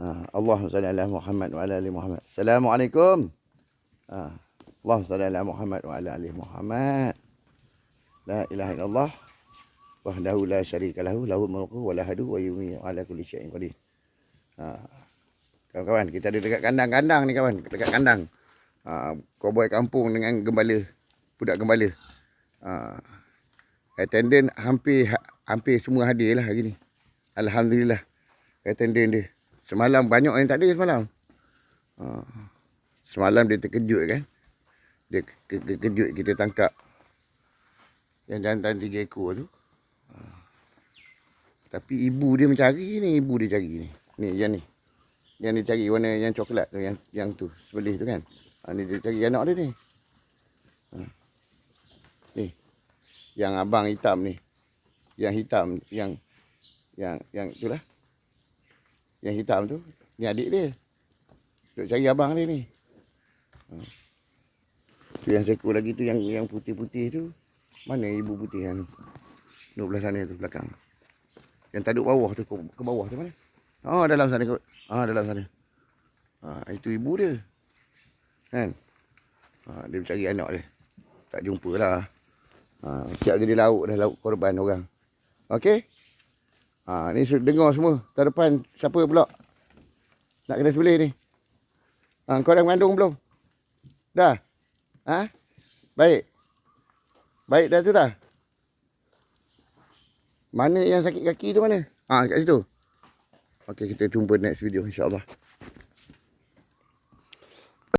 Allahumma salli ala Muhammad wa ala ali Muhammad. Assalamualaikum. Allahumma salli ala Muhammad wa ala ali Muhammad. La ilaha illallah wahdahu la syarika lahu lahul mulku wa lahadu wa yumiitu wa ala kulli syai'in qadir. Kawan-kawan, kita ada dekat kandang-kandang ni kawan, dekat kandang. Cowboy kampung dengan gembala, budak gembala. Attendant hampir semua hadir lah hari ni. Alhamdulillah. Attendant dia. Semalam banyak yang tak ada semalam. Semalam dia terkejut kan. Dia terkejut kita tangkap yang jantan 3 ekor tu. Tapi ibu dia mencari ni, ibu dia cari ni. Ni yang ni. Yang dia cari warna yang coklat tu, yang tu sebelah tu kan. Ni dia cari anak dia ni. Ni. Yang abang hitam ni. Yang hitam yang itulah. Yang hitam tu ni adik dia. Duk cari abang dia ni. Tu yang seekor lagi tu yang putih-putih tu. Mana ibu putih yang duduk belah sana tu belakang. Yang tak duduk bawah tu ke bawah tu mana? Dalam sana kot. Dalam sana. Itu ibu dia. Kan? Dia cari anak dia. Tak jumpa lah. Siap jadi lauk dah, lauk korban orang. Okey? Ni dengar semua. Terdepan siapa pula nak kena sembelih ni? Kau dah mengandung belum? Dah? Baik. Baik dah tu dah. Mana yang sakit kaki tu mana? Kat situ. Okey, kita jumpa next video insya-Allah.